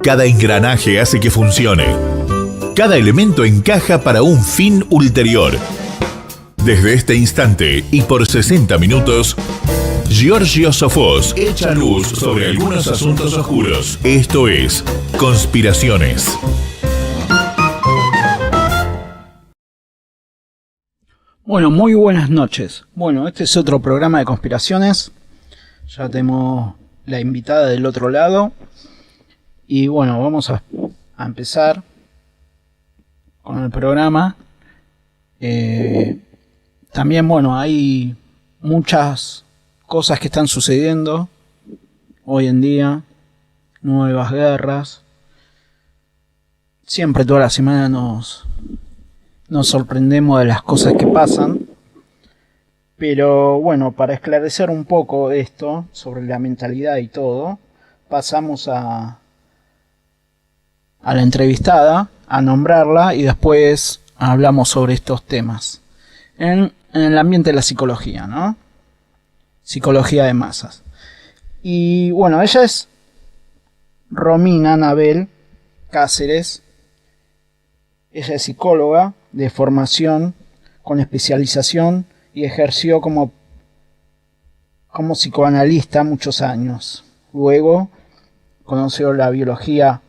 Cada engranaje hace que funcione. Cada elemento encaja para un fin ulterior. Desde este instante y por 60 minutos, Giorgio Sofós echa luz sobre algunos asuntos oscuros. Esto es Conspiraciones. Bueno, muy buenas noches. Bueno, este es otro programa de conspiraciones. Ya tenemos la invitada del otro lado. Y bueno, vamos a empezar con el programa. También, bueno, hay muchas cosas que están sucediendo hoy en día. Nuevas guerras. Siempre, toda la semana nos sorprendemos de las cosas que pasan. Pero bueno, para esclarecer un poco esto sobre la mentalidad y todo, pasamos a la entrevistada, a nombrarla y después hablamos sobre estos temas. En el ambiente de la psicología, ¿no? Psicología de masas. Y bueno, ella es Romina Anabel Cáceres. Ella es psicóloga de formación con especialización y ejerció como psicoanalista muchos años. Luego conoció la biología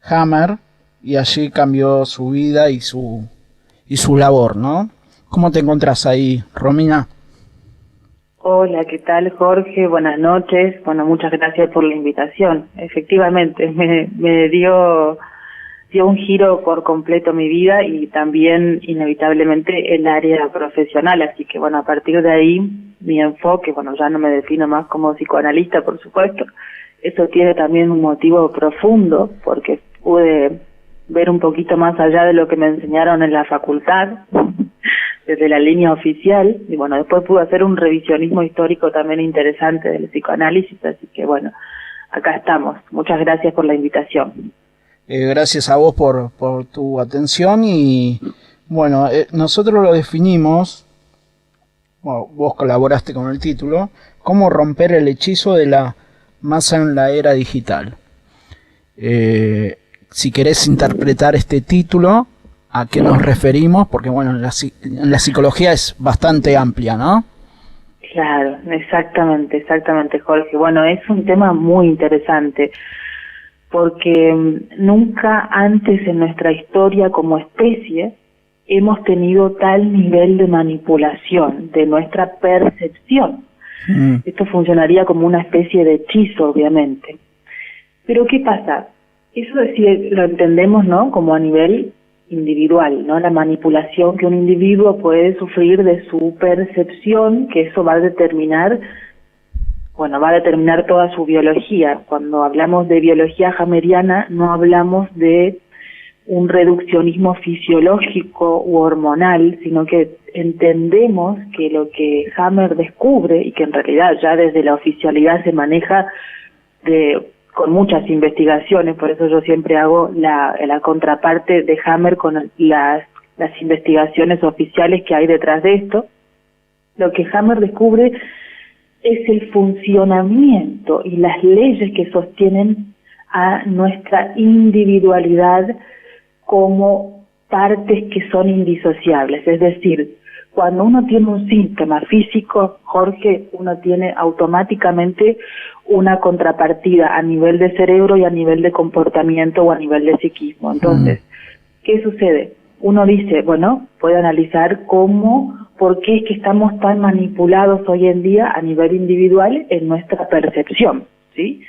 Hammer y allí cambió su vida y su labor, ¿no? ¿Cómo te encontrás ahí, Romina? Hola, ¿qué tal, Jorge? Buenas noches. Bueno, muchas gracias por la invitación. Efectivamente, me dio un giro por completo mi vida y también inevitablemente el área profesional, así que bueno, a partir de ahí mi enfoque, bueno, ya no me defino más como psicoanalista, por supuesto. Eso tiene también un motivo profundo porque pude ver un poquito más allá de lo que me enseñaron en la facultad, desde la línea oficial, y bueno, después pude hacer un revisionismo histórico también interesante del psicoanálisis, así que bueno, acá estamos. Muchas gracias por la invitación. Gracias a vos por tu atención y bueno, nosotros lo definimos, bueno, vos colaboraste con el título, cómo romper el hechizo de la masa en la era digital. Si querés interpretar este título, ¿a qué nos referimos? Porque bueno, en la psicología es bastante amplia, ¿no? Claro, exactamente, Jorge. Bueno, es un tema muy interesante, porque nunca antes en nuestra historia como especie hemos tenido tal nivel de manipulación de nuestra percepción. Esto funcionaría como una especie de hechizo, obviamente. Pero ¿qué pasa? Eso sí lo entendemos, ¿no?, como a nivel individual, ¿no? La manipulación que un individuo puede sufrir de su percepción, que eso va a determinar toda su biología. Cuando hablamos de biología hammeriana, no hablamos de un reduccionismo fisiológico u hormonal, sino que entendemos que lo que Hammer descubre, y que en realidad ya desde la oficialidad se maneja con muchas investigaciones, por eso yo siempre hago la contraparte de Hammer con las investigaciones oficiales que hay detrás de esto. Lo que Hammer descubre es el funcionamiento y las leyes que sostienen a nuestra individualidad como partes que son indisociables. Es decir, cuando uno tiene un síntoma físico, Jorge, uno tiene automáticamente una contrapartida a nivel de cerebro y a nivel de comportamiento o a nivel de psiquismo. Entonces, ¿qué sucede? Uno dice, bueno, puede analizar por qué es que estamos tan manipulados hoy en día a nivel individual en nuestra percepción, ¿sí?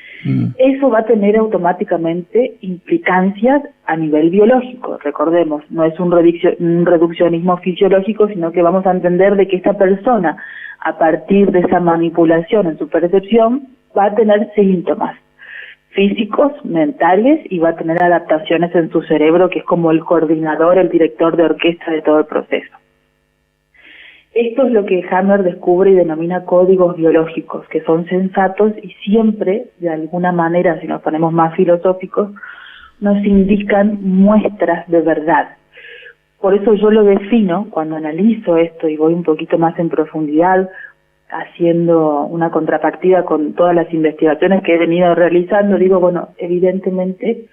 Eso va a tener automáticamente implicancias a nivel biológico. Recordemos, no es un reduccionismo fisiológico, sino que vamos a entender de que esta persona, a partir de esa manipulación en su percepción, va a tener síntomas físicos, mentales, y va a tener adaptaciones en su cerebro, que es como el coordinador, el director de orquesta de todo el proceso. Esto es lo que Hammer descubre y denomina códigos biológicos, que son sensatos y siempre, de alguna manera, si nos ponemos más filosóficos, nos indican muestras de verdad. Por eso yo lo defino, cuando analizo esto y voy un poquito más en profundidad, haciendo una contrapartida con todas las investigaciones que he venido realizando, digo, bueno, evidentemente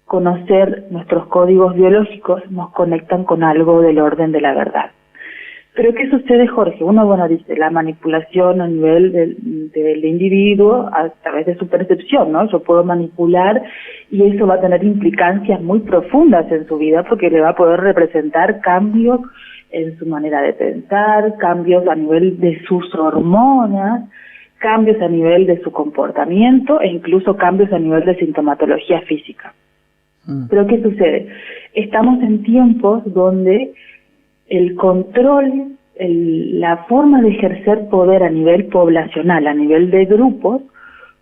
conocer nuestros códigos biológicos nos conectan con algo del orden de la verdad. Pero ¿qué sucede, Jorge? Uno, bueno, dice la manipulación a nivel del individuo a través de su percepción, ¿no? Yo puedo manipular y eso va a tener implicancias muy profundas en su vida porque le va a poder representar cambios en su manera de pensar, cambios a nivel de sus hormonas, cambios a nivel de su comportamiento e incluso cambios a nivel de sintomatología física. Pero ¿qué sucede? Estamos en tiempos donde el control, la forma de ejercer poder a nivel poblacional, a nivel de grupos,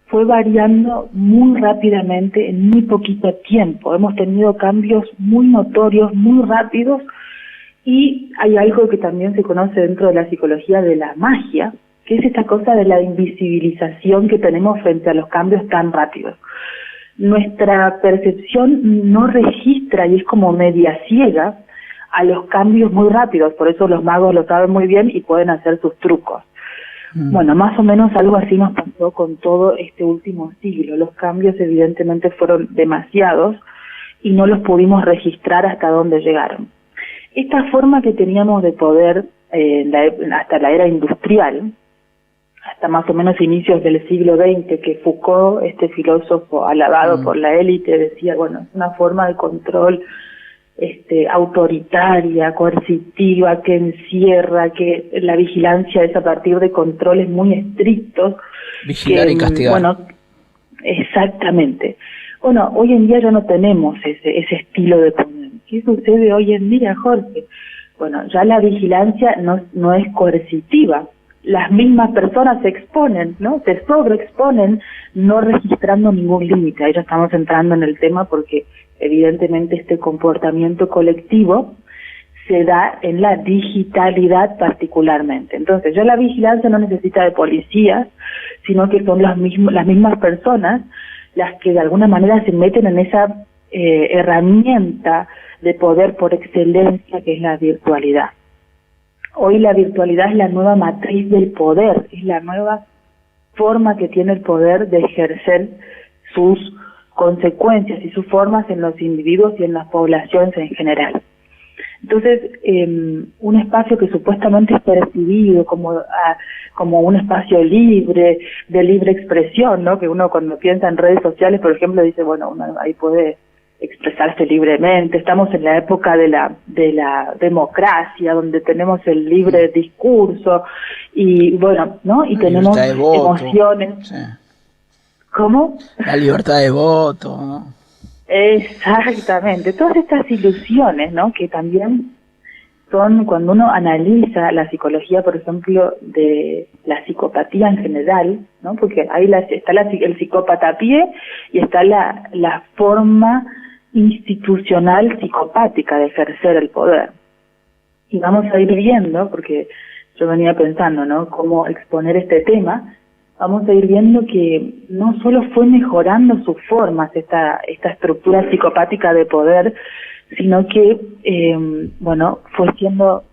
fue variando muy rápidamente en muy poquito tiempo. Hemos tenido cambios muy notorios, muy rápidos, y hay algo que también se conoce dentro de la psicología de la magia, que es esta cosa de la invisibilización que tenemos frente a los cambios tan rápidos. Nuestra percepción no registra y es como media ciega a los cambios muy rápidos, por eso los magos lo saben muy bien y pueden hacer sus trucos. Bueno, más o menos algo así nos pasó con todo este último siglo. Los cambios evidentemente fueron demasiados y no los pudimos registrar hasta dónde llegaron. Esta forma que teníamos de poder hasta la era industrial, hasta más o menos inicios del siglo XX, que Foucault, este filósofo alabado por la élite, decía, bueno, es una forma de control autoritaria, coercitiva, que encierra, que la vigilancia es a partir de controles muy estrictos. Vigilar y castigar. Bueno, exactamente. Bueno, hoy en día ya no tenemos ese estilo de poder. ¿Qué sucede hoy en día, Jorge? Bueno, ya la vigilancia no es coercitiva. Las mismas personas se exponen, ¿no? Se sobreexponen, no registrando ningún límite. Ahí ya estamos entrando en el tema porque evidentemente este comportamiento colectivo se da en la digitalidad particularmente. Entonces, ya la vigilancia no necesita de policías, sino que son las mismas personas las que de alguna manera se meten en esa herramienta de poder por excelencia que es la virtualidad. Hoy la virtualidad es la nueva matriz del poder, es la nueva forma que tiene el poder de ejercer sus consecuencias y sus formas en los individuos y en las poblaciones en general. Entonces, un espacio que supuestamente es percibido como un espacio libre, de libre expresión, ¿no? Que uno cuando piensa en redes sociales, por ejemplo, dice, bueno, uno ahí puede expresarse libremente. Estamos en la época de la democracia, donde tenemos el libre discurso y bueno, ¿no? Y tenemos emociones. Sí. ¿Cómo? La libertad de voto, ¿no? Exactamente. Todas estas ilusiones, ¿no? Que también son, cuando uno analiza la psicología, por ejemplo, de la psicopatía en general, ¿no? Porque ahí está el psicópata a pie y está la forma institucional psicopática de ejercer el poder. Y vamos a ir viendo, porque yo venía pensando, ¿no? Cómo exponer este tema. Vamos a ir viendo que no solo fue mejorando sus formas esta estructura psicopática de poder, sino que, fue siendo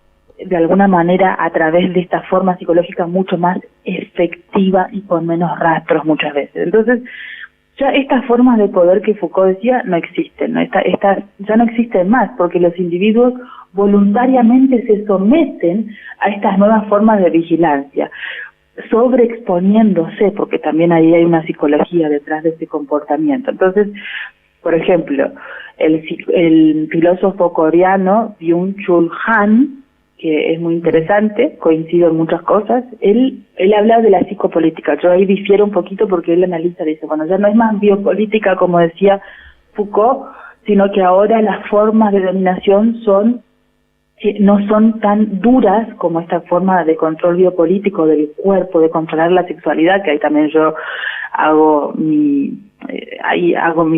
de alguna manera a través de esta forma psicológica mucho más efectiva y con menos rastros muchas veces. Entonces, ya estas formas de poder que Foucault decía no existen, ¿no? Ya no existen más, porque los individuos voluntariamente se someten a estas nuevas formas de vigilancia, sobreexponiéndose, porque también ahí hay una psicología detrás de ese comportamiento. Entonces, por ejemplo, el filósofo coreano Byung-Chul Han, que es muy interesante, coincido en muchas cosas, él habla de la psicopolítica. Yo ahí difiero un poquito porque él analiza, dice, bueno, ya no es más biopolítica como decía Foucault, sino que ahora las formas de dominación no son tan duras como esta forma de control biopolítico del cuerpo, de controlar la sexualidad, que ahí también yo hago mi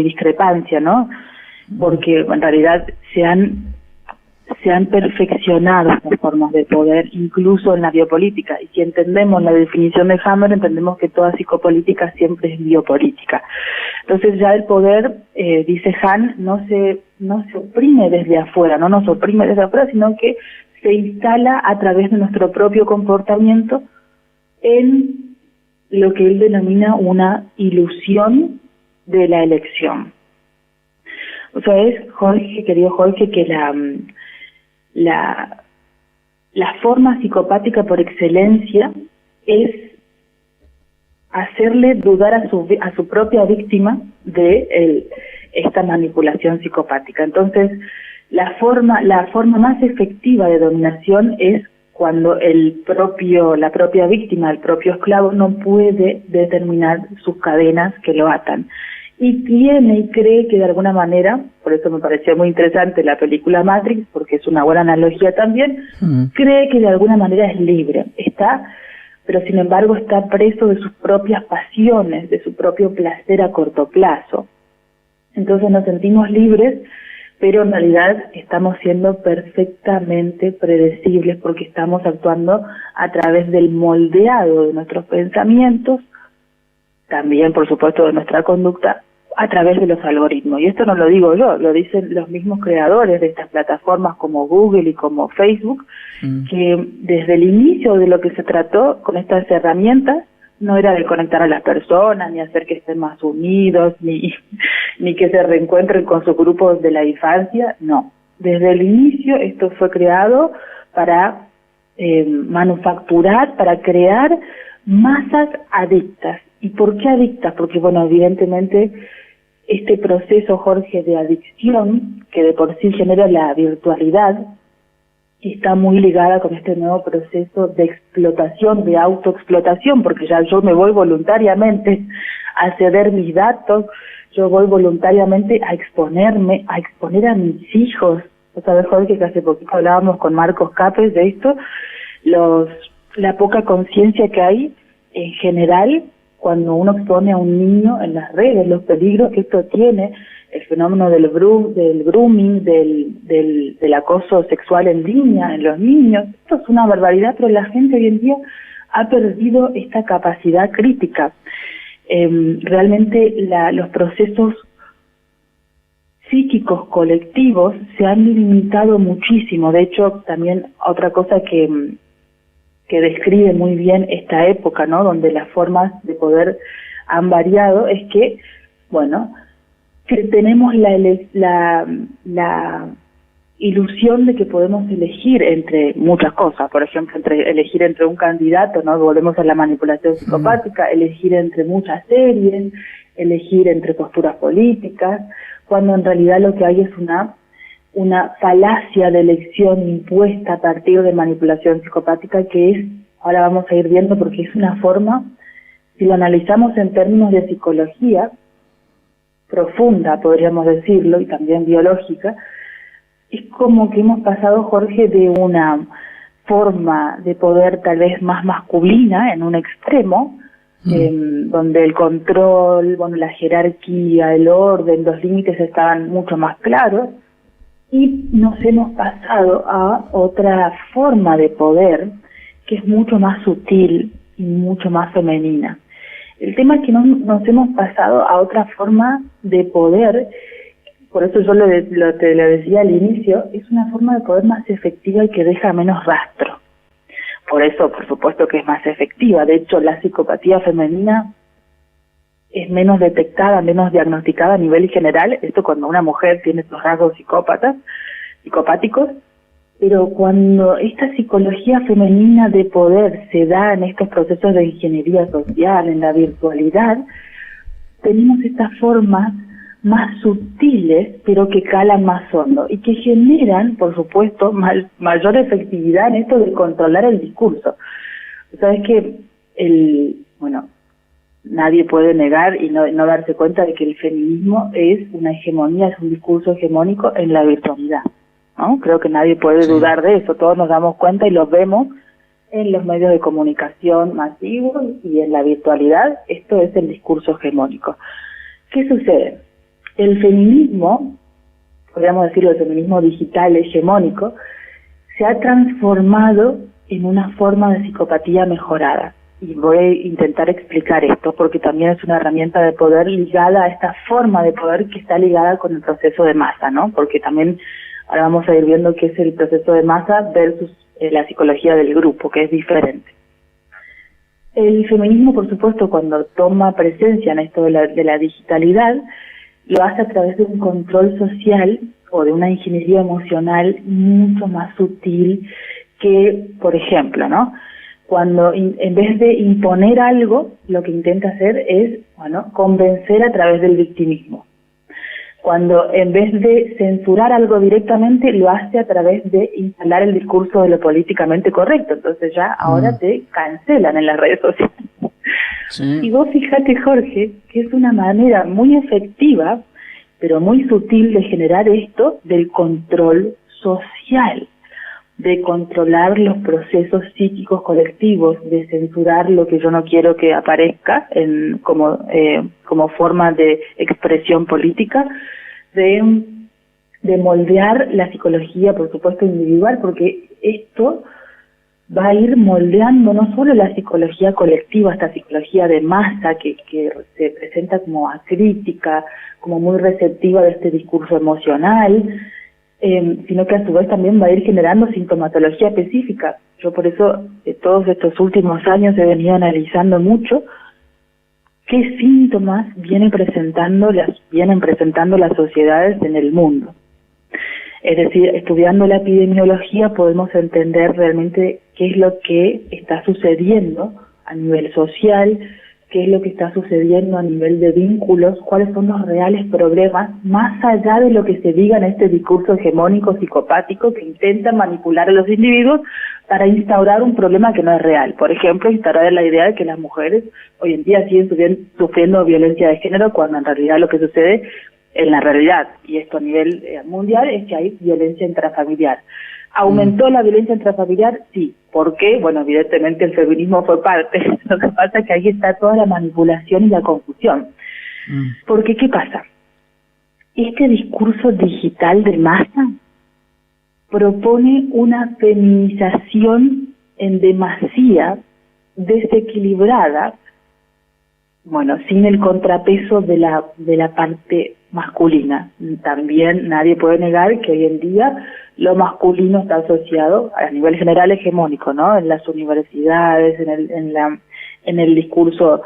discrepancia, ¿no? Porque en realidad se han perfeccionado estas formas de poder, incluso en la biopolítica. Y si entendemos la definición de Hammer, entendemos que toda psicopolítica siempre es biopolítica. Entonces ya el poder, dice Han, no se oprime desde afuera, no nos oprime desde afuera, sino que se instala a través de nuestro propio comportamiento en lo que él denomina una ilusión de la elección. O sea, es, Jorge, querido Jorge, que la forma psicopática por excelencia es hacerle dudar a su propia víctima de esta manipulación psicopática. Entonces, la forma más efectiva de dominación es cuando la propia víctima, el propio esclavo, no puede determinar sus cadenas que lo atan. Y tiene y cree que de alguna manera, por eso me pareció muy interesante la película Matrix, porque es una buena analogía también, cree que de alguna manera es libre, pero sin embargo está preso de sus propias pasiones, de su propio placer a corto plazo. Entonces nos sentimos libres, pero en realidad estamos siendo perfectamente predecibles porque estamos actuando a través del moldeado de nuestros pensamientos, también por supuesto de nuestra conducta, a través de los algoritmos. Y esto no lo digo yo, lo dicen los mismos creadores de estas plataformas como Google y como Facebook, que desde el inicio de lo que se trató con estas herramientas no era de conectar a las personas, ni hacer que estén más unidos, ni que se reencuentren con sus grupos de la infancia, no. Desde el inicio esto fue creado para manufacturar, para crear masas adictas. ¿Y por qué adictas? Porque, bueno, evidentemente este proceso, Jorge, de adicción, que de por sí genera la virtualidad, está muy ligada con este nuevo proceso de explotación, de autoexplotación, porque ya yo me voy voluntariamente a ceder mis datos, yo voy voluntariamente a exponerme, a exponer a mis hijos. O sabes, Jorge, que hace poquito hablábamos con Marcos Capes de esto, la poca conciencia que hay en general cuando uno expone a un niño en las redes, los peligros que esto tiene, el fenómeno del grooming, del acoso sexual en línea, en los niños. Esto es una barbaridad, pero la gente hoy en día ha perdido esta capacidad crítica. Realmente los procesos psíquicos colectivos se han limitado muchísimo. De hecho, también otra cosa que describe muy bien esta época, ¿no?, donde las formas de poder han variado, es que, bueno, que tenemos la ilusión de que podemos elegir entre muchas cosas, por ejemplo, elegir entre un candidato, ¿no?, volvemos a la manipulación psicopática, elegir entre muchas series, elegir entre posturas políticas, cuando en realidad lo que hay es una falacia de elección impuesta a partir de manipulación psicopática, que es, ahora vamos a ir viendo, porque es una forma, si lo analizamos en términos de psicología profunda, podríamos decirlo, y también biológica, es como que hemos pasado, Jorge, de una forma de poder tal vez más masculina en un extremo, donde el control, bueno, la jerarquía, el orden, los límites estaban mucho más claros, y nos hemos pasado a otra forma de poder que es mucho más sutil y mucho más femenina. El tema es que nos hemos pasado a otra forma de poder, por eso yo te lo decía al inicio, es una forma de poder más efectiva y que deja menos rastro. Por eso, por supuesto que es más efectiva. De hecho, la psicopatía femenina es menos detectada, menos diagnosticada a nivel general, esto cuando una mujer tiene estos rasgos psicopáticos, pero cuando esta psicología femenina de poder se da en estos procesos de ingeniería social, en la virtualidad, tenemos estas formas más sutiles, pero que calan más hondo, y que generan, por supuesto, mayor efectividad en esto de controlar el discurso. Sabes que nadie puede negar y no darse cuenta de que el feminismo es una hegemonía, es un discurso hegemónico en la virtualidad, ¿no? Creo que nadie puede dudar de eso, todos nos damos cuenta y lo vemos en los medios de comunicación masivos y en la virtualidad. Esto es el discurso hegemónico. ¿Qué sucede? El feminismo, podríamos decirlo, el feminismo digital hegemónico, se ha transformado en una forma de psicopatía mejorada. Y voy a intentar explicar esto porque también es una herramienta de poder ligada a esta forma de poder que está ligada con el proceso de masa, ¿no? Porque también ahora vamos a ir viendo qué es el proceso de masa versus la psicología del grupo, que es diferente. El feminismo, por supuesto, cuando toma presencia en esto de la digitalidad, lo hace a través de un control social o de una ingeniería emocional mucho más sutil que, por ejemplo, ¿no? Cuando en vez de imponer algo, lo que intenta hacer es, bueno, convencer a través del victimismo. Cuando en vez de censurar algo directamente, lo hace a través de instalar el discurso de lo políticamente correcto. Entonces ya ahora te cancelan en las redes sociales. Sí. Y vos fíjate, Jorge, que es una manera muy efectiva, pero muy sutil de generar esto del control social, de controlar los procesos psíquicos colectivos, de censurar lo que yo no quiero que aparezca como forma de expresión política, de moldear la psicología, por supuesto, individual, porque esto va a ir moldeando no solo la psicología colectiva, esta psicología de masa que se presenta como acrítica, como muy receptiva de este discurso emocional, sino que a su vez también va a ir generando sintomatología específica. Yo por eso todos estos últimos años he venido analizando mucho qué síntomas vienen presentando las sociedades en el mundo. Es decir, estudiando la epidemiología podemos entender realmente qué es lo que está sucediendo a nivel social, qué es lo que está sucediendo a nivel de vínculos, cuáles son los reales problemas, más allá de lo que se diga en este discurso hegemónico psicopático que intenta manipular a los individuos para instaurar un problema que no es real. Por ejemplo, instaurar la idea de que las mujeres hoy en día siguen sufriendo violencia de género, cuando en realidad lo que sucede en la realidad, y esto a nivel mundial, es que hay violencia intrafamiliar. ¿Aumentó la violencia intrafamiliar? Sí. ¿Por qué? Bueno, evidentemente el feminismo fue parte. Lo que pasa es que ahí está toda la manipulación y la confusión. Porque, ¿qué pasa? Este discurso digital de masa propone una feminización en demasía desequilibrada, bueno, sin el contrapeso de la parte masculina. También nadie puede negar que hoy en día lo masculino está asociado a nivel general hegemónico, ¿no? En las universidades, en el discurso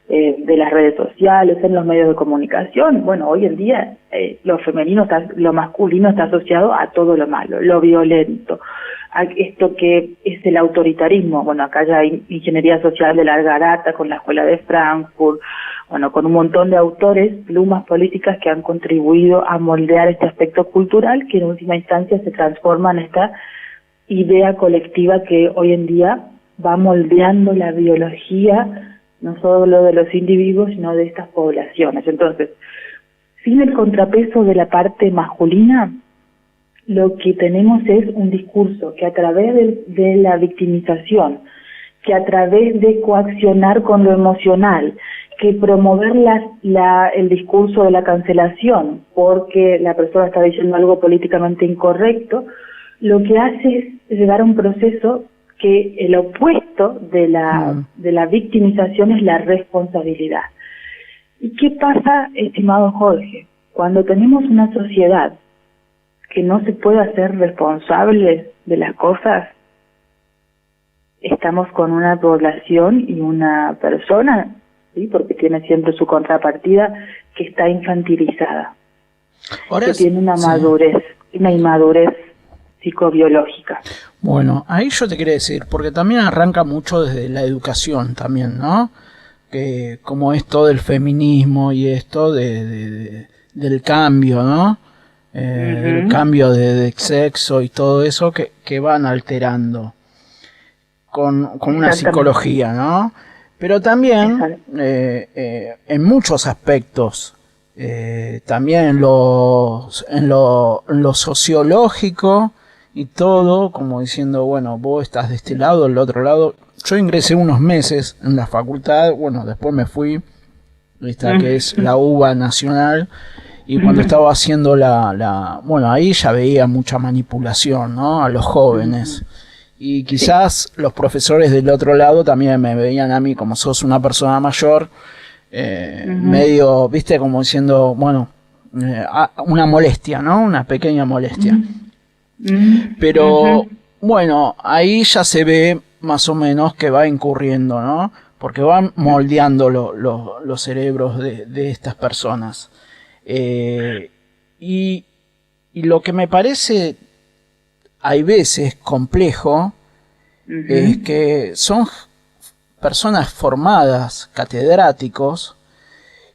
de las redes sociales, en los medios de comunicación. Bueno, hoy en día lo masculino está asociado a todo lo malo, lo violento, a esto que es el autoritarismo. Bueno, acá ya hay ingeniería social de larga data con la Escuela de Frankfurt, bueno, con un montón de autores, plumas políticas que han contribuido a moldear este aspecto cultural que en última instancia se transforma en esta idea colectiva que hoy en día va moldeando la biología, no solo de los individuos, sino de estas poblaciones. Entonces, sin el contrapeso de la parte masculina, lo que tenemos es un discurso que a través de la victimización, que a través de coaccionar con lo emocional, que promover el discurso de la cancelación porque la persona está diciendo algo políticamente incorrecto, lo que hace es llegar a un proceso que el opuesto de la victimización es la responsabilidad. ¿Y qué pasa, estimado Jorge? Cuando tenemos una sociedad que no se puede hacer responsable de las cosas, estamos con una población y una persona, ¿sí? Porque tiene siempre su contrapartida, que está infantilizada, que tiene una madurez, una inmadurez psicobiológica. Bueno, ahí yo te quería decir, porque también arranca mucho desde la educación también, ¿no? Que como esto del feminismo y esto del cambio, ¿no? El cambio de sexo y todo eso que van alterando con una psicología, ¿no? Pero también en muchos aspectos, también en lo sociológico y todo, como diciendo, bueno, vos estás de este lado, del otro lado. Yo ingresé unos meses en la facultad, bueno, después me fui, esta que es la UBA Nacional, y cuando estaba haciendo bueno, ahí ya veía mucha manipulación, ¿no? A los jóvenes. Y quizás los profesores del otro lado también me veían a mí, como sos una persona mayor, medio, viste, como diciendo, bueno, una molestia, ¿no? Una pequeña molestia. Pero, bueno, ahí ya se ve más o menos que va incurriendo, ¿no? porque van moldeando los cerebros de estas personas. Y lo que me parece, hay veces, complejo, es que son personas formadas, catedráticos,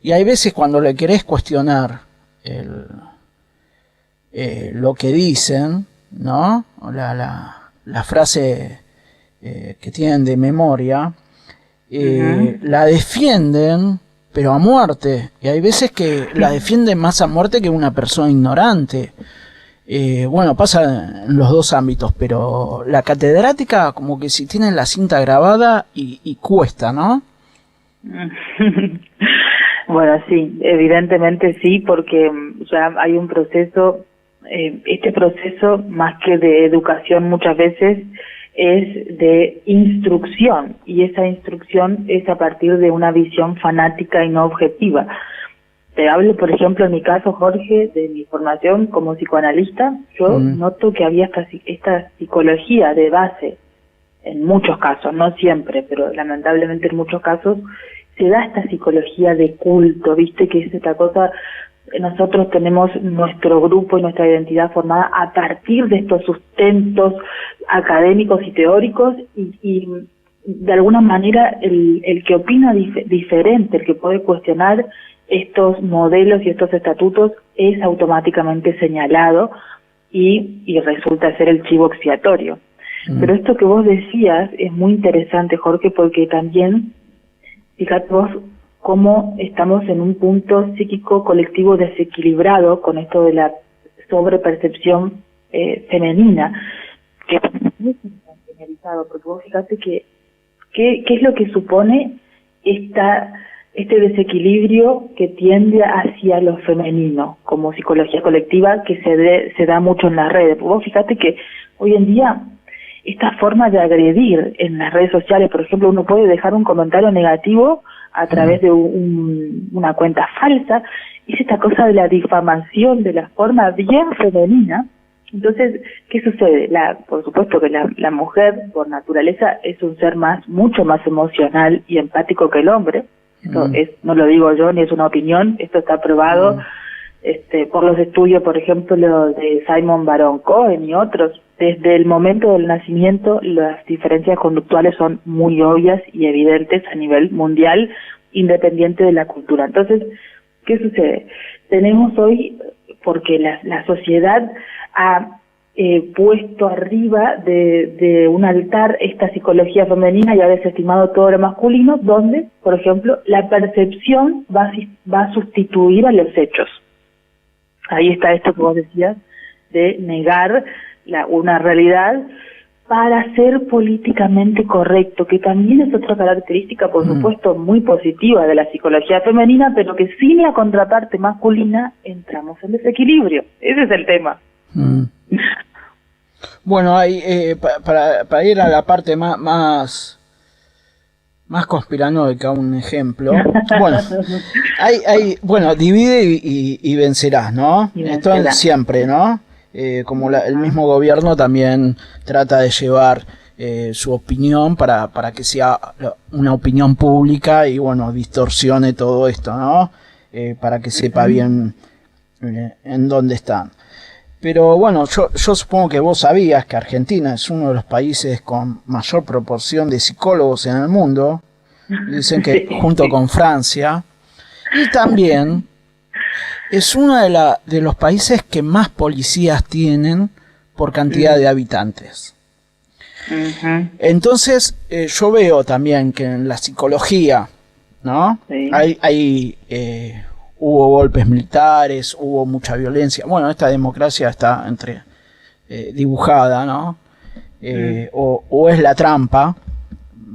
y hay veces cuando le querés cuestionar lo que dicen, ¿no? La frase que tienen de memoria, la defienden, pero a muerte. Y hay veces que la defienden más a muerte que una persona ignorante. Bueno, pasa en los dos ámbitos, pero la catedrática como que si tienen la cinta grabada y cuesta, ¿no? Bueno, sí, evidentemente sí, porque ya hay un proceso, este proceso más que de educación muchas veces es de instrucción, y esa instrucción es a partir de una visión fanática y no objetiva. Te hablo, por ejemplo, en mi caso, Jorge, de mi formación como psicoanalista, yo noto que había esta psicología de base, en muchos casos, no siempre, pero lamentablemente en muchos casos, se da esta psicología de culto, ¿viste? Que es esta cosa, nosotros tenemos nuestro grupo y nuestra identidad formada a partir de estos sustentos académicos y teóricos, y de alguna manera el que opina diferente, el que puede cuestionar estos modelos y estos estatutos es automáticamente señalado y resulta ser el chivo expiatorio. Pero esto que vos decías es muy interesante, Jorge, porque también, fíjate vos cómo estamos en un punto psíquico colectivo desequilibrado con esto de la sobrepercepción femenina, que es muy generalizado, porque vos fíjate que ¿qué es lo que supone este desequilibrio que tiende hacia lo femenino como psicología colectiva que se da mucho en las redes? Vos fíjate que hoy en día esta forma de agredir en las redes sociales, por ejemplo, uno puede dejar un comentario negativo a través de una cuenta falsa, es esta cosa de la difamación de la forma bien femenina. Entonces, ¿qué sucede? Por supuesto que la mujer, por naturaleza, es un ser mucho más emocional y empático que el hombre. Esto no lo digo yo, ni es una opinión, esto está probado por los estudios, por ejemplo, de Simon Baron Cohen y otros. Desde el momento del nacimiento, las diferencias conductuales son muy obvias y evidentes a nivel mundial, independiente de la cultura. Entonces, ¿qué sucede? Tenemos hoy, porque la sociedad ha puesto arriba de un altar esta psicología femenina y ha desestimado todo lo masculino, donde, por ejemplo, la percepción va a sustituir a los hechos. Ahí está esto que vos decías, de negar una realidad para ser políticamente correcto, que también es otra característica, por supuesto, muy positiva de la psicología femenina, pero que sin la contraparte masculina entramos en desequilibrio. Ese es el tema. Bueno, hay, para ir a la parte más conspiranoica, un ejemplo. Bueno, divide y vencerás, ¿no? Esto es siempre, ¿no? Como el mismo gobierno también trata de llevar su opinión para que sea una opinión pública y, bueno, distorsione todo esto, ¿no? Para que sepa bien en dónde están. Pero bueno, yo supongo que vos sabías que Argentina es uno de los países con mayor proporción de psicólogos en el mundo. Dicen que junto con Francia. Y también es uno de los países que más policías tienen por cantidad de habitantes. Entonces, yo veo también que en la psicología, ¿no? Hubo golpes militares, hubo mucha violencia. Bueno, esta democracia está dibujada, ¿no? O es la trampa,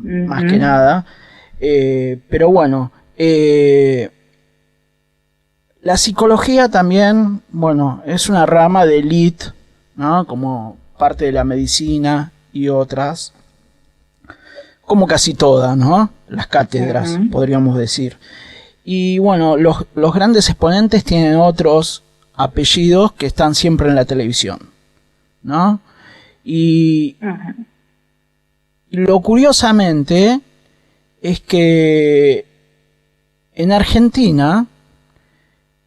más que nada. Pero bueno, la psicología también, bueno, es una rama de élite, ¿no? Como parte de la medicina y otras, como casi todas, ¿no? Las cátedras, podríamos decir. Y bueno, los grandes exponentes tienen otros apellidos que están siempre en la televisión, ¿no? Y lo curiosamente es que en Argentina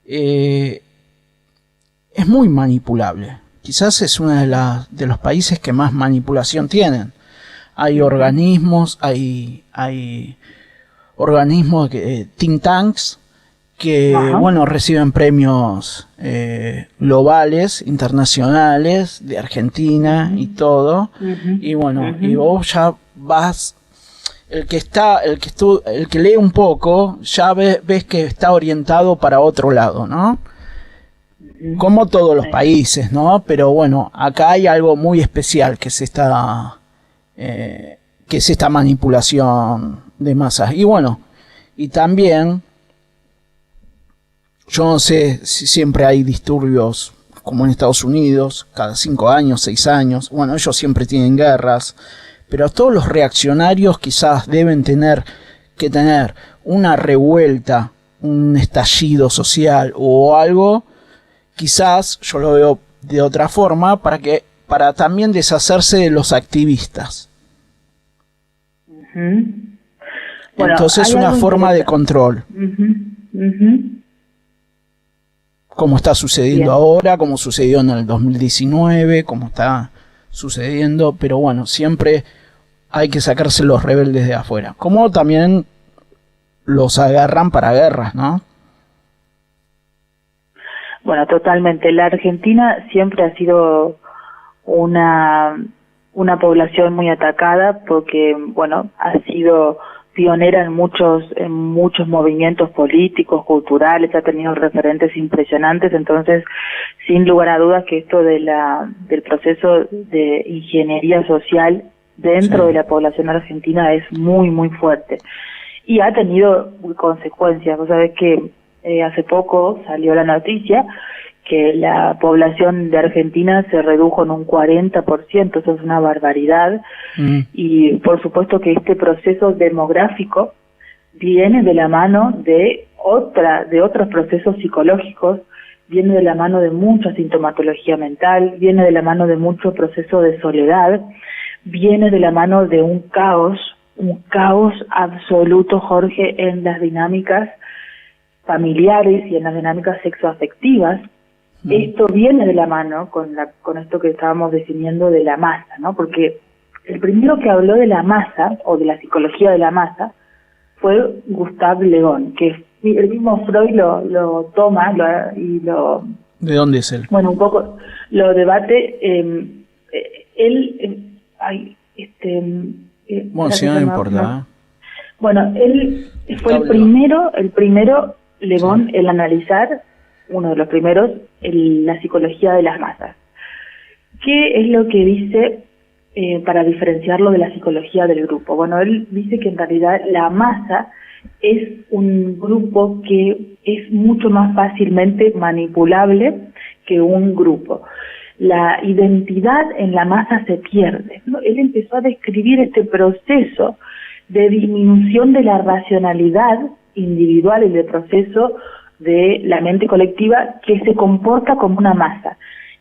es muy manipulable. Quizás es uno de los países que más manipulación tienen. Hay organismos, hay organismos, think tanks, que bueno, reciben premios globales, internacionales, de Argentina y todo. Y bueno, y vos ya vas, el que lee un poco, ya ves que está orientado para otro lado, ¿no? Como todos los países, ¿no? Pero bueno, acá hay algo muy especial, que es esta manipulación de masas. Y bueno, y también, yo no sé si siempre hay disturbios como en Estados Unidos, cada 5 años, 6 años. Bueno, ellos siempre tienen guerras, pero todos los reaccionarios quizás deben tener que tener una revuelta, un estallido social o algo. Quizás yo lo veo de otra forma, para también deshacerse de los activistas. Bueno, entonces una forma de control. Como está sucediendo ahora, como sucedió en el 2019, como está sucediendo, pero bueno, siempre hay que sacarse los rebeldes de afuera. Como también los agarran para guerras, ¿no? Bueno, totalmente. La Argentina siempre ha sido una población muy atacada porque, bueno, ha sido pionera en muchos movimientos políticos, culturales, ha tenido referentes impresionantes. Entonces, sin lugar a dudas que esto del proceso de ingeniería social dentro de la población argentina es muy, muy fuerte. Y ha tenido consecuencias. Vos sabés que hace poco salió la noticia que la población de Argentina se redujo en un 40%, eso es una barbaridad. Y por supuesto que este proceso demográfico viene de la mano de otros procesos psicológicos, viene de la mano de mucha sintomatología mental, viene de la mano de mucho proceso de soledad, viene de la mano de un caos absoluto, Jorge, en las dinámicas familiares y en las dinámicas sexoafectivas. Esto viene de la mano con esto que estábamos definiendo de la masa, ¿no? Porque el primero que habló de la masa, o de la psicología de la masa, fue Gustave Le Bon, que el mismo Freud lo toma y lo... ¿De dónde es él? Bueno, un poco lo debate. Bueno, si no me importa. Bueno, él fue el primero Le Bon, el analizar, uno de los primeros, la psicología de las masas. ¿Qué es lo que dice para diferenciarlo de la psicología del grupo? Bueno, él dice que en realidad la masa es un grupo que es mucho más fácilmente manipulable que un grupo. La identidad en la masa se pierde, ¿no? Él empezó a describir este proceso de disminución de la racionalidad individual y del proceso de la mente colectiva que se comporta como una masa,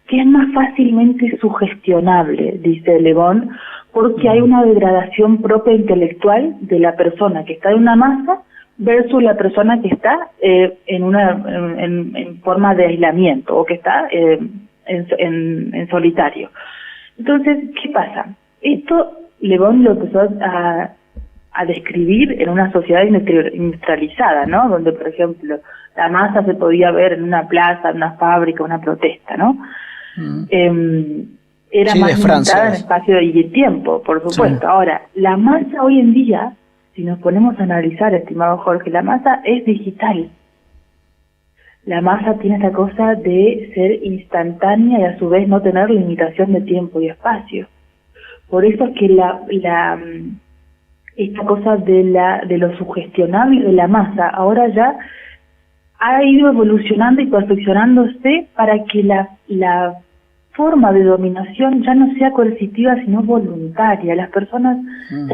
que es más fácilmente sugestionable, dice Le Bon, porque hay una degradación propia intelectual de la persona que está en una masa versus la persona que está en forma de aislamiento o que está en solitario. Entonces, ¿qué pasa? Esto Le Bon lo empezó a describir en una sociedad industrializada, ¿no? Donde, por ejemplo, la masa se podía ver en una plaza, en una fábrica, una protesta, ¿no? Era más limitada en espacio y tiempo, por supuesto. Sí. Ahora, la masa hoy en día, si nos ponemos a analizar, estimado Jorge, la masa es digital. La masa tiene esta cosa de ser instantánea y a su vez no tener limitación de tiempo y espacio. Por eso es que esta cosa de lo sugestionable de la masa ahora ya ha ido evolucionando y perfeccionándose para que la forma de dominación ya no sea coercitiva sino voluntaria. Las personas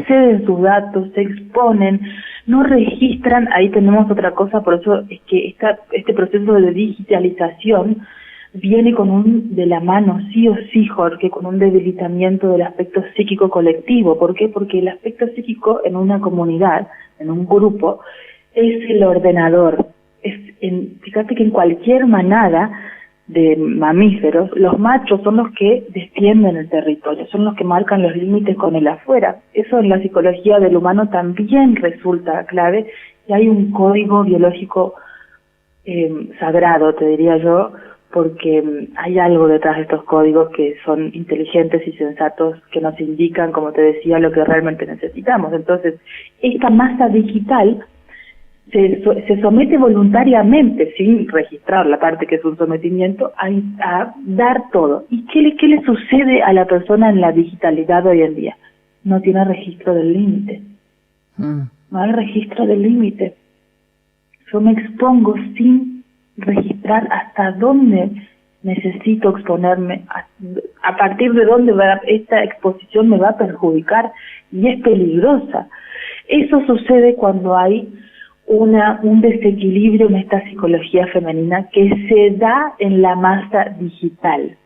ceden sus datos, se exponen, no registran. Ahí tenemos otra cosa, por eso es que este proceso de digitalización viene de la mano, sí o sí, Jorge, con un debilitamiento del aspecto psíquico colectivo. ¿Por qué? Porque el aspecto psíquico en una comunidad, en un grupo, es el ordenador. Fíjate que en cualquier manada de mamíferos, los machos son los que defienden el territorio, son los que marcan los límites con el afuera. Eso en la psicología del humano también resulta clave, y hay un código biológico sagrado, te diría yo, porque hay algo detrás de estos códigos que son inteligentes y sensatos, que nos indican, como te decía, lo que realmente necesitamos. Entonces, esta masa digital se somete voluntariamente, sin registrar la parte que es un sometimiento, a dar todo. ¿Y qué le sucede a la persona en la digitalidad hoy en día? No tiene registro del límite. No hay registro del límite. Yo me expongo sin registrar hasta dónde necesito exponerme, a partir de dónde esta exposición me va a perjudicar, y es peligrosa. Eso sucede cuando hay un desequilibrio en esta psicología femenina que se da en la masa digital.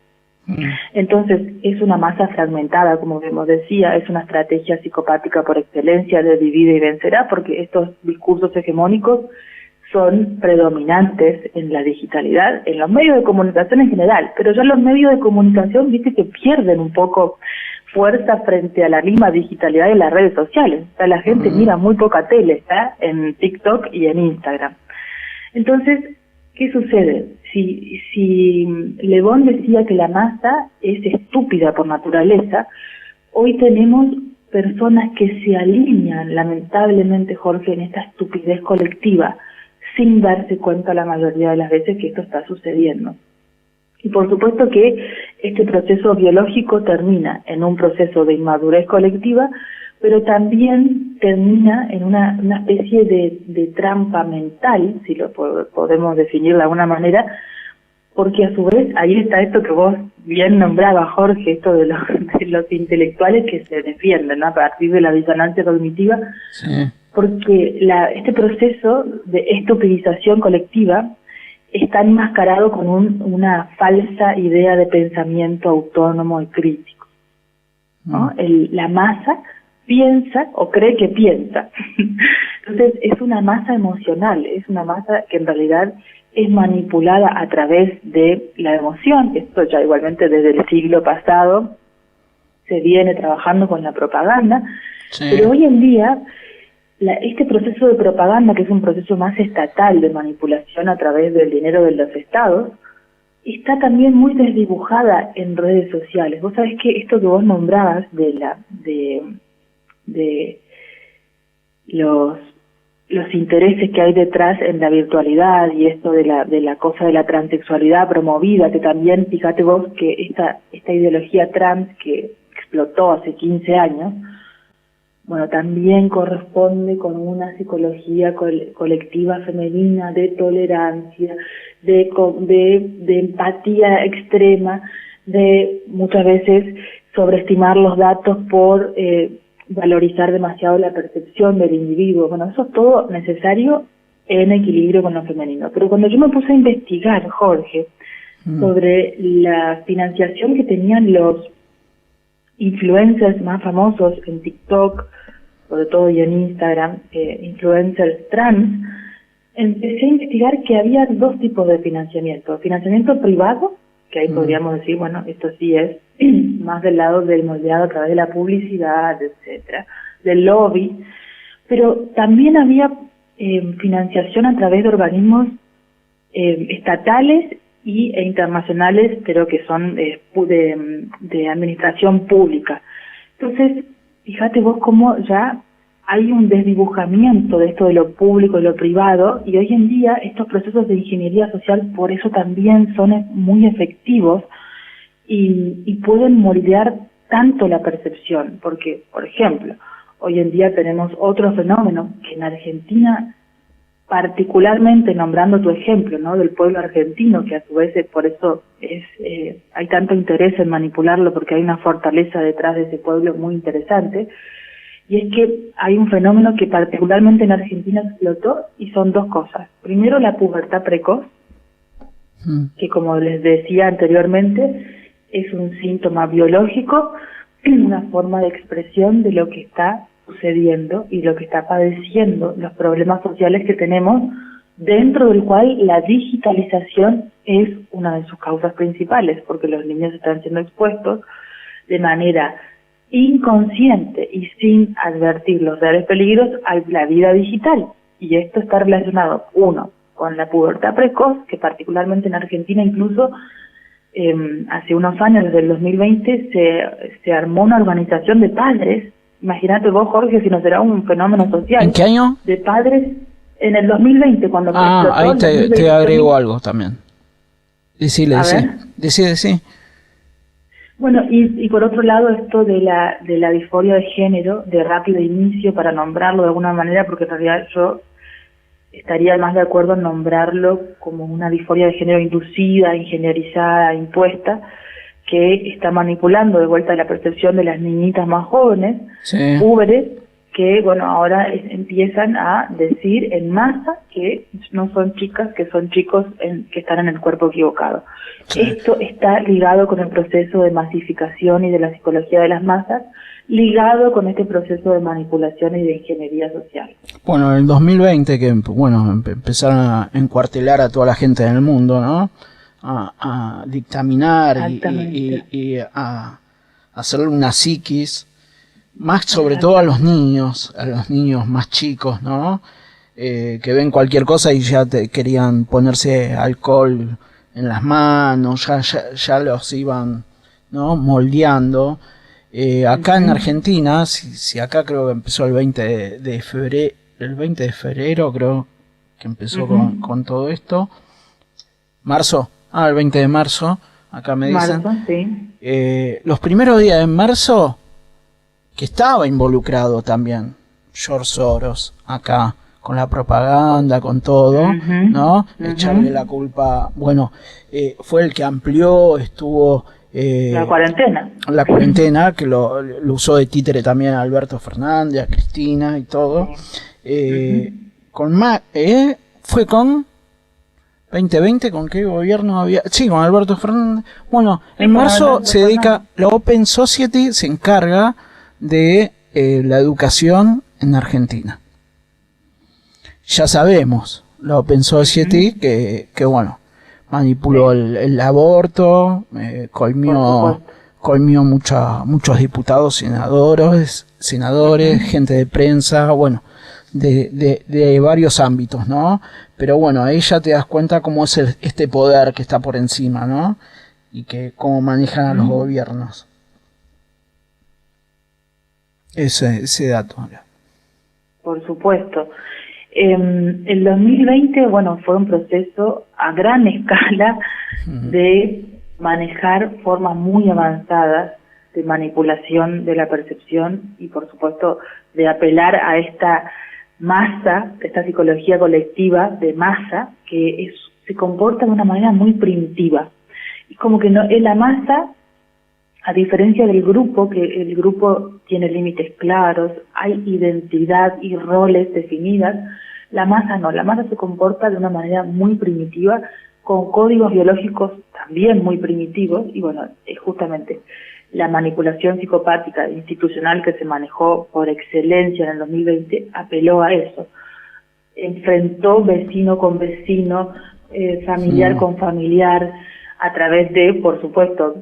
Entonces, es una masa fragmentada, como vemos, decía, es una estrategia psicopática por excelencia de divide y vencerá, porque estos discursos hegemónicos son predominantes en la digitalidad, en los medios de comunicación en general, pero ya los medios de comunicación, viste, que pierden un poco fuerza frente a la misma digitalidad de las redes sociales. O sea, la gente mira muy poca tele, ¿está? En TikTok y en Instagram. Entonces, ¿qué sucede? Si Le Bon decía que la masa es estúpida por naturaleza, hoy tenemos personas que se alinean, lamentablemente, Jorge, en esta estupidez colectiva, sin darse cuenta la mayoría de las veces que esto está sucediendo. Y por supuesto que este proceso biológico termina en un proceso de inmadurez colectiva, pero también termina en una especie de trampa mental, si lo podemos definir de alguna manera, porque a su vez ahí está esto que vos bien nombrabas, Jorge, esto de los intelectuales que se defienden, ¿no?, a partir de la disonancia cognitiva. Sí. Porque este proceso de estupidización colectiva está enmascarado con una falsa idea de pensamiento autónomo y crítico, ¿no? La masa piensa o cree que piensa. Entonces es una masa emocional, es una masa que en realidad es manipulada a través de la emoción. Esto ya igualmente desde el siglo pasado se viene trabajando con la propaganda, sí. Pero hoy en día este proceso de propaganda, que es un proceso más estatal de manipulación a través del dinero de los estados, está también muy desdibujada en redes sociales. Vos sabés que esto que vos nombrabas de los intereses que hay detrás en la virtualidad, y esto de la cosa de la transexualidad promovida, que también, fíjate vos que esta ideología trans que explotó hace 15 años, bueno, también corresponde con una psicología colectiva femenina de tolerancia, de empatía extrema, de muchas veces sobreestimar los datos por valorizar demasiado la percepción del individuo. Bueno, eso es todo necesario en equilibrio con lo femenino. Pero cuando yo me puse a investigar, Jorge, sobre la financiación que tenían los influencers más famosos en TikTok, sobre todo, y en Instagram, influencers trans, empecé a investigar que había dos tipos de financiamiento. Financiamiento privado, que ahí podríamos decir, bueno, esto sí es más del lado del moldeado a través de la publicidad, etcétera, del lobby, pero también había financiación a través de organismos estatales e internacionales, pero que son de administración pública. Entonces, fíjate vos cómo ya hay un desdibujamiento de esto de lo público y lo privado, y hoy en día estos procesos de ingeniería social por eso también son muy efectivos y pueden moldear tanto la percepción, porque, por ejemplo, hoy en día tenemos otro fenómeno que en Argentina, particularmente nombrando tu ejemplo, ¿no?, del pueblo argentino, que a su vez por eso hay tanto interés en manipularlo, porque hay una fortaleza detrás de ese pueblo muy interesante, y es que hay un fenómeno que particularmente en Argentina explotó, y son dos cosas. Primero, la pubertad precoz, que como les decía anteriormente, es un síntoma biológico, una forma de expresión de lo que está sucediendo y lo que está padeciendo, los problemas sociales que tenemos, dentro del cual la digitalización es una de sus causas principales, porque los niños están siendo expuestos de manera inconsciente y sin advertir los reales peligros a la vida digital. Y esto está relacionado, uno, con la pubertad precoz, que particularmente en Argentina incluso hace unos años, desde el 2020, se armó una organización de padres. Imagínate vos, Jorge, si no será un fenómeno social. ¿En qué año? De padres en el 2020, cuando ahí te agrego algo también. Decí. Bueno, y por otro lado, esto de la disforia de género, de rápido inicio, para nombrarlo de alguna manera, porque en realidad yo estaría más de acuerdo en nombrarlo como una disforia de género inducida, ingenierizada, impuesta, que está manipulando de vuelta la percepción de las niñitas más jóvenes, púberes, que bueno, ahora empiezan a decir en masa que no son chicas, que son chicos que están en el cuerpo equivocado. Sí. Esto está ligado con el proceso de masificación y de la psicología de las masas, ligado con este proceso de manipulación y de ingeniería social. Bueno, en el 2020 que empezaron a encuartelar a toda la gente del mundo, ¿no? A dictaminar y a hacerle una psiquis, más sobre todo a los niños más chicos, ¿no? Que ven cualquier cosa y ya querían ponerse alcohol en las manos, ya los iban, ¿no? Moldeando. Acá en Argentina, si acá creo que empezó el 20 de febrero creo que empezó con todo esto. El 20 de marzo, acá me dicen. Marzo, sí. Los primeros días de marzo, que estaba involucrado también George Soros acá, con la propaganda, con todo, ¿no? Echarle la culpa, fue el que amplió, estuvo... la cuarentena, que lo usó de títere también a Alberto Fernández, a Cristina y todo. Fue con 2020, ¿con qué gobierno había? Sí, con Alberto Fernández. Bueno, en marzo se dedica, la Open Society se encarga de la educación en Argentina. Ya sabemos, la Open Society, que manipuló el aborto, colmió muchos diputados, senadores, gente de prensa, de varios ámbitos, ¿no? Pero ahí ya te das cuenta cómo es este poder que está por encima, ¿no? Y que cómo manejan a los gobiernos. Ese dato. Por supuesto. El 2020, fue un proceso a gran escala de manejar formas muy avanzadas de manipulación de la percepción y, por supuesto, de apelar a esta masa, esta psicología colectiva de masa que se comporta de una manera muy primitiva. Y como que no, en la masa, a diferencia del grupo, que el grupo tiene límites claros, hay identidad y roles definidas, la masa no, la masa se comporta de una manera muy primitiva, con códigos biológicos también muy primitivos, y es justamente la manipulación psicopática institucional que se manejó por excelencia en el 2020 apeló a eso. Enfrentó vecino con vecino, familiar con familiar, a través de, por supuesto,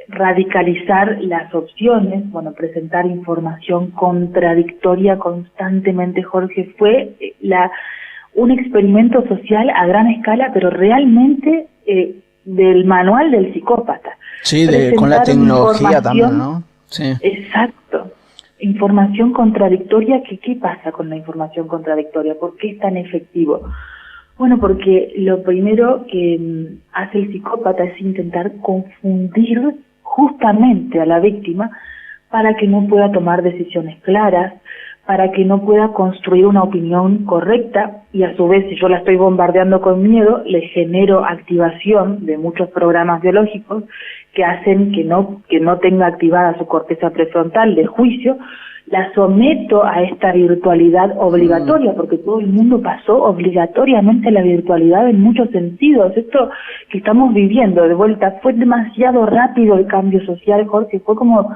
radicalizar las opciones, presentar información contradictoria constantemente, Jorge. Fue un experimento social a gran escala, pero realmente del manual del psicópata. Sí, con la tecnología también, ¿no? Sí. Exacto. Información contradictoria, ¿qué pasa con la información contradictoria? ¿Por qué es tan efectivo? Porque lo primero que hace el psicópata es intentar confundir justamente a la víctima para que no pueda tomar decisiones claras, para que no pueda construir una opinión correcta, y a su vez, si yo la estoy bombardeando con miedo, le genero activación de muchos programas biológicos que hacen que no tenga activada su corteza prefrontal de juicio, la someto a esta virtualidad obligatoria, porque todo el mundo pasó obligatoriamente a la virtualidad en muchos sentidos. Esto que estamos viviendo de vuelta fue demasiado rápido el cambio social, Jorge, fue como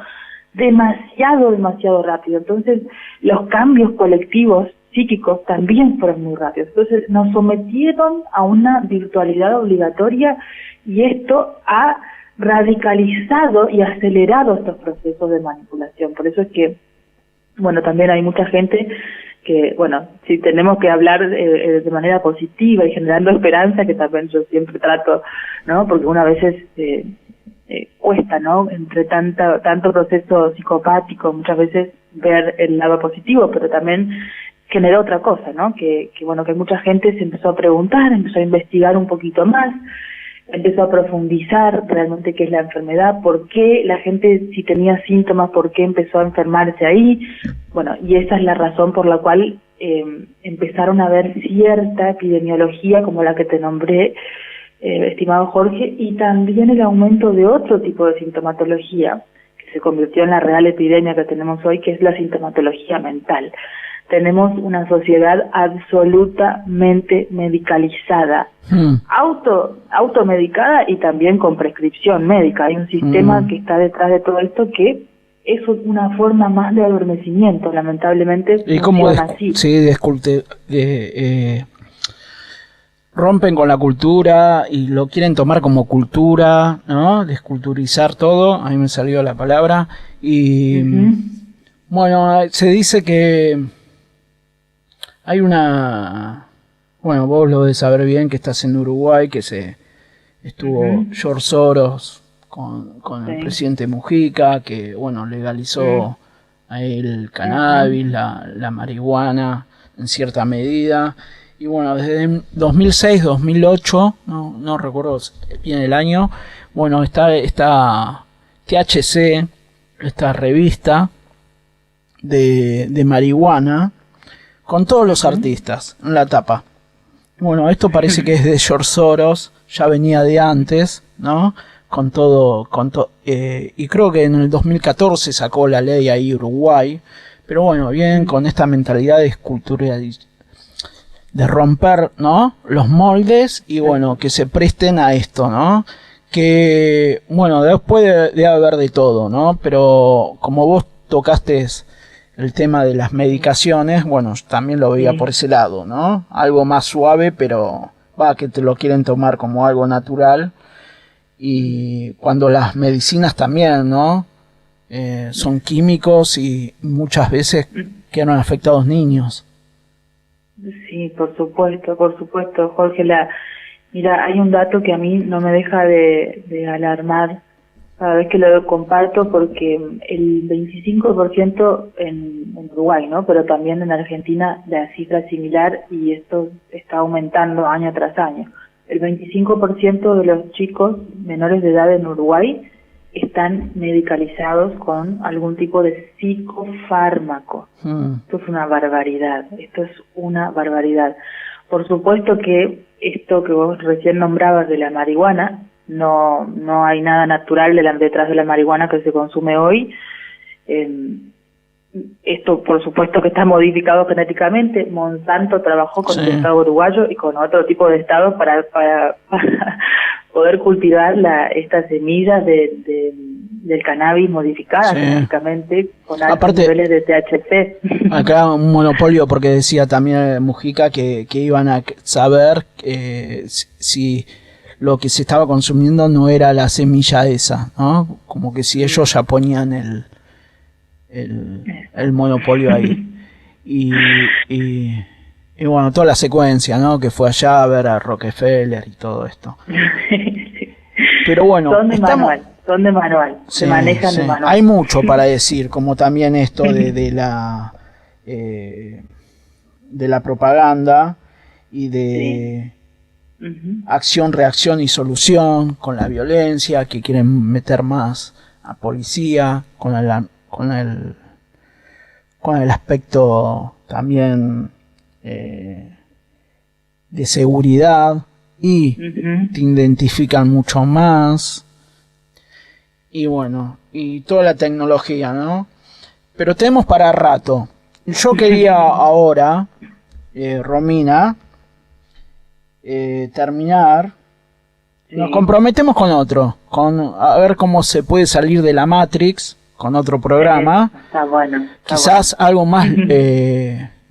demasiado rápido. Entonces, los cambios colectivos psíquicos también fueron muy rápidos. Entonces, nos sometieron a una virtualidad obligatoria y esto ha radicalizado y acelerado estos procesos de manipulación. Por eso es que, bueno, también hay mucha gente que, bueno, si tenemos que hablar de manera positiva y generando esperanza, que también yo siempre trato, ¿no? Porque una vez cuesta, ¿no? Entre tanto proceso psicopático, muchas veces ver el lado positivo, pero también generó otra cosa, ¿no? Que bueno, que mucha gente se empezó a preguntar, empezó a investigar un poquito más, empezó a profundizar realmente qué es la enfermedad, por qué la gente, si tenía síntomas, por qué empezó a enfermarse ahí. Bueno, y esa es la razón por la cual empezaron a ver cierta epidemiología como la que te nombré, estimado Jorge, y también el aumento de otro tipo de sintomatología que se convirtió en la real epidemia que tenemos hoy, que es la sintomatología mental. Tenemos una sociedad absolutamente medicalizada, automedicada y también con prescripción médica. Hay un sistema que está detrás de todo esto que es una forma más de adormecimiento, lamentablemente. Y como rompen con la cultura y lo quieren tomar como cultura, ¿no? Desculturizar todo, a mí me salió la palabra. Y bueno, se dice que hay bueno, vos lo debes saber bien, que estás en Uruguay, que estuvo George Soros con el presidente Mujica, que bueno, legalizó ahí el cannabis, la marihuana en cierta medida. Y bueno, desde 2006, 2008, no recuerdo bien el año, bueno, está THC, esta revista de marihuana, con todos los artistas en la tapa. Bueno, esto parece que es de George Soros, ya venía de antes, ¿no? Con todo, y creo que en el 2014 sacó la ley ahí Uruguay, pero bueno, bien con esta mentalidad de escultura, de romper, ¿no? Los moldes y bueno, que se presten a esto, ¿no? Que, bueno, después debe haber de todo, ¿no? Pero como vos tocaste el tema de las medicaciones, bueno, también lo veía por ese lado, ¿no? Algo más suave, pero que te lo quieren tomar como algo natural. Y cuando las medicinas también, ¿no? Son químicos y muchas veces quedan afectados niños. Sí, por supuesto, Jorge. Mira, hay un dato que a mí no me deja de alarmar cada vez que lo comparto, porque el 25% en Uruguay, ¿no? Pero también en Argentina la cifra es similar y esto está aumentando año tras año. El 25% de los chicos menores de edad en Uruguay están medicalizados con algún tipo de psicofármaco. Esto es una barbaridad, Por supuesto que esto que vos recién nombrabas de la marihuana, no hay nada natural detrás de la marihuana que se consume hoy. Esto por supuesto que está modificado genéticamente. Monsanto trabajó con el Estado uruguayo y con otro tipo de estados para poder cultivar estas semillas del cannabis modificadas genéticamente con altos niveles de THC. Acá un monopolio, porque decía también Mujica que iban a saber si lo que se estaba consumiendo no era la semilla esa, ¿no? Como que si ellos ya ponían el monopolio ahí. Y bueno, toda la secuencia, ¿no? Que fue allá a ver a Rockefeller y todo esto. Pero bueno, son de manual, se manejan de manual. Hay mucho para decir, como también esto de la propaganda y de acción, reacción y solución con la violencia, que quieren meter más a policía, con el aspecto también de seguridad, y te identifican mucho más, y bueno, y toda la tecnología, ¿no? pero tenemos para rato. Yo quería ahora, Romina, terminar. Sí. Nos comprometemos con otro, a ver cómo se puede salir de la Matrix, con otro programa. Está bueno. Quizás algo más,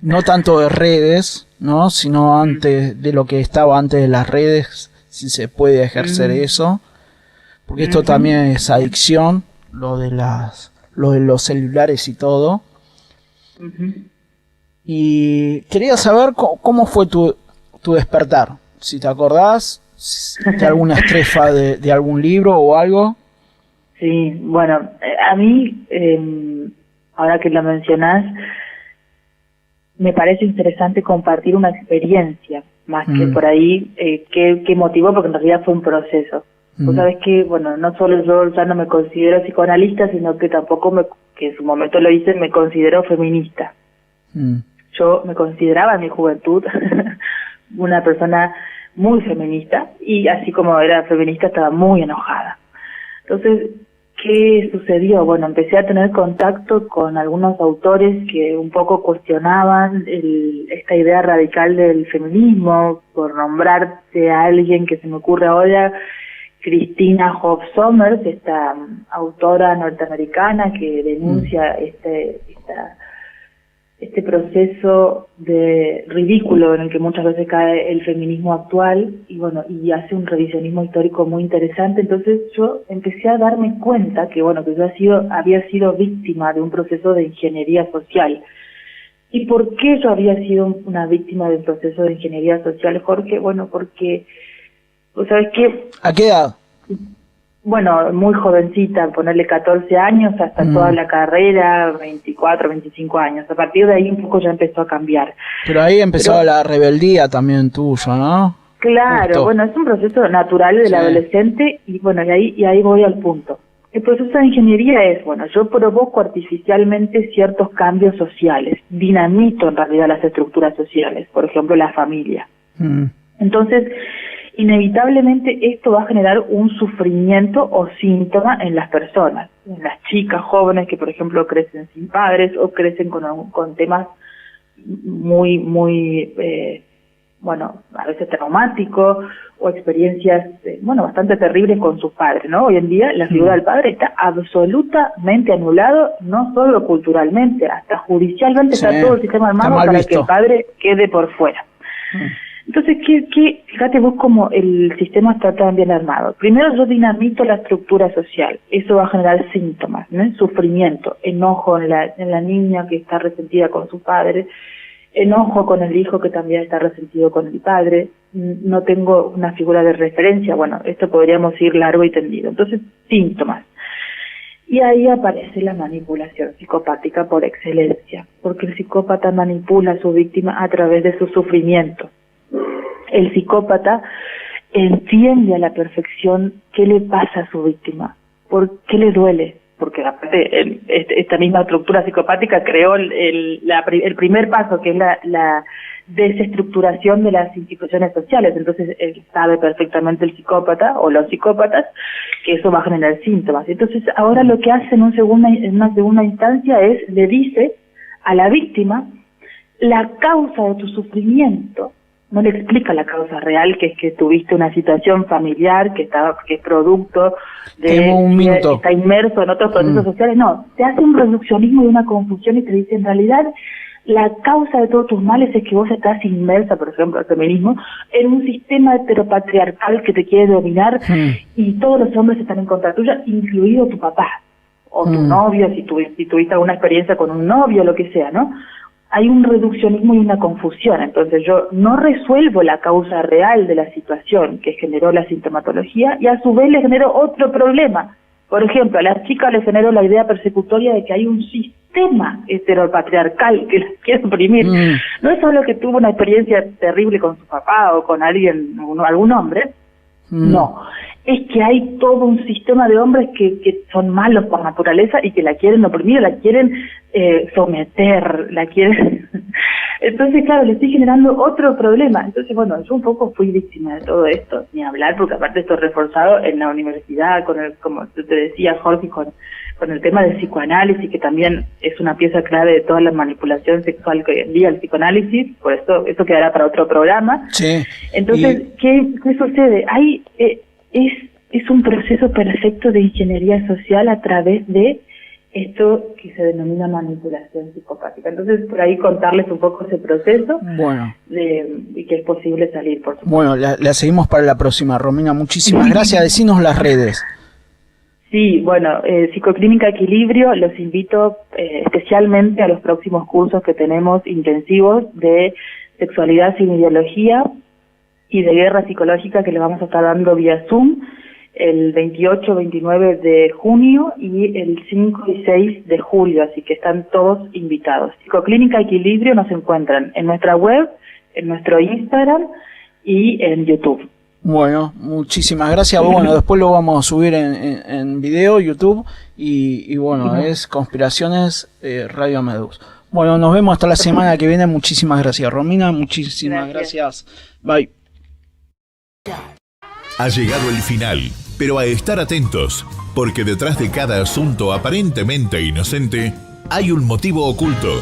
no tanto de redes, ¿no? Sino antes de lo que estaba antes de las redes, si se puede ejercer eso. Porque esto también es adicción, lo de los celulares y todo. Y quería saber cómo fue tu despertar. Si te acordás de alguna estrefa de algún libro o algo. Sí, bueno, a mí, ahora que lo mencionás, me parece interesante compartir una experiencia, más que por ahí, que motivó, porque en realidad fue un proceso. Vos sabés que, bueno, no solo yo ya no me considero psicoanalista, sino que tampoco, que en su momento lo hice, me considero feminista. Yo me consideraba en mi juventud una persona muy feminista, y así como era feminista estaba muy enojada. Entonces, ¿qué sucedió? Bueno, empecé a tener contacto con algunos autores que un poco cuestionaban esta idea radical del feminismo. Por nombrarte a alguien que se me ocurre ahora, Christina Hoff Sommers, esta autora norteamericana que denuncia este proceso de ridículo en el que muchas veces cae el feminismo actual, y bueno, y hace un revisionismo histórico muy interesante. Entonces yo empecé a darme cuenta que bueno, que yo había sido víctima de un proceso de ingeniería social. ¿Y por qué yo había sido una víctima de un proceso de ingeniería social, Jorge? Bueno, porque ¿sabes qué? ¿A qué edad? Bueno, muy jovencita, ponerle 14 años hasta toda la carrera, 24, 25 años. A partir de ahí un poco ya empezó a cambiar. Pero ahí empezó la rebeldía también tuya, ¿no? Claro, Justo. Bueno, es un proceso natural del adolescente, y bueno, y ahí voy al punto. El proceso de ingeniería es, bueno, yo provoco artificialmente ciertos cambios sociales, dinamito en realidad las estructuras sociales, por ejemplo la familia. Entonces, inevitablemente esto va a generar un sufrimiento o síntoma en las personas, en las chicas jóvenes que por ejemplo crecen sin padres o crecen con temas muy, bueno, a veces traumáticos o experiencias, bastante terribles con sus padres, ¿no? Hoy en día la figura del padre está absolutamente anulado, no solo culturalmente, hasta judicialmente está todo el sistema armado para que el padre quede por fuera. Entonces, fíjate vos cómo el sistema está tan bien armado. Primero yo dinamito la estructura social, eso va a generar síntomas, ¿no? Sufrimiento, enojo en la niña que está resentida con su padre, enojo con el hijo que también está resentido con el padre, no tengo una figura de referencia, bueno, esto podríamos ir largo y tendido. Entonces, síntomas. Y ahí aparece la manipulación psicopática por excelencia, porque el psicópata manipula a su víctima a través de su sufrimiento. El psicópata entiende a la perfección qué le pasa a su víctima, por qué le duele, porque aparte esta misma estructura psicopática creó el primer paso, que es la desestructuración de las instituciones sociales. Entonces él sabe perfectamente, el psicópata o los psicópatas, que eso va a generar síntomas. Entonces ahora lo que hace en una segunda instancia es, le dice a la víctima la causa de tu sufrimiento. No le explica la causa real, que es que tuviste una situación familiar que es producto de está inmerso en otros procesos sociales. No, te hace un reduccionismo y una confusión y te dice, en realidad la causa de todos tus males es que vos estás inmersa, por ejemplo, el feminismo, en un sistema heteropatriarcal que te quiere dominar, y todos los hombres están en contra tuya, incluido tu papá o tu novio, si tuviste alguna experiencia con un novio, lo que sea, ¿no? Hay un reduccionismo y una confusión. Entonces yo no resuelvo la causa real de la situación que generó la sintomatología, y a su vez le genero otro problema. Por ejemplo, a las chicas les generó la idea persecutoria de que hay un sistema heteropatriarcal que las quiere oprimir. No es solo que tuvo una experiencia terrible con su papá o con algún hombre, no. Es que hay todo un sistema de hombres que son malos por naturaleza y que la quieren oprimir, la quieren someter, la quieren... Entonces, claro, le estoy generando otro problema. Entonces, bueno, yo un poco fui víctima de todo esto, ni hablar, porque aparte esto reforzado en la universidad, como te decía, Jorge, con con el tema del psicoanálisis, que también es una pieza clave de toda la manipulación sexual que hoy en día, el psicoanálisis, por eso quedará para otro programa. Sí. Entonces, ¿qué sucede? Hay es un proceso perfecto de ingeniería social a través de esto que se denomina manipulación psicopática. Entonces, por ahí contarles un poco ese proceso, bueno, y que es posible salir, por supuesto. Bueno, la seguimos para la próxima. Romina, muchísimas gracias. Decinos las redes. Sí, bueno, Psicoclínica Equilibrio, los invito especialmente a los próximos cursos que tenemos intensivos de sexualidad sin ideología y de guerra psicológica, que le vamos a estar dando vía Zoom el 28, 29 de junio y el 5 y 6 de julio, así que están todos invitados. Psicoclínica Equilibrio nos encuentran en nuestra web, en nuestro Instagram y en YouTube. Bueno, muchísimas gracias. Bueno, después lo vamos a subir en video, YouTube, y bueno, es Conspiraciones Radio Medus. Bueno, nos vemos hasta la semana que viene. Muchísimas gracias, Romina. Muchísimas gracias. Bye. Ha llegado el final, pero a estar atentos, porque detrás de cada asunto aparentemente inocente hay un motivo oculto.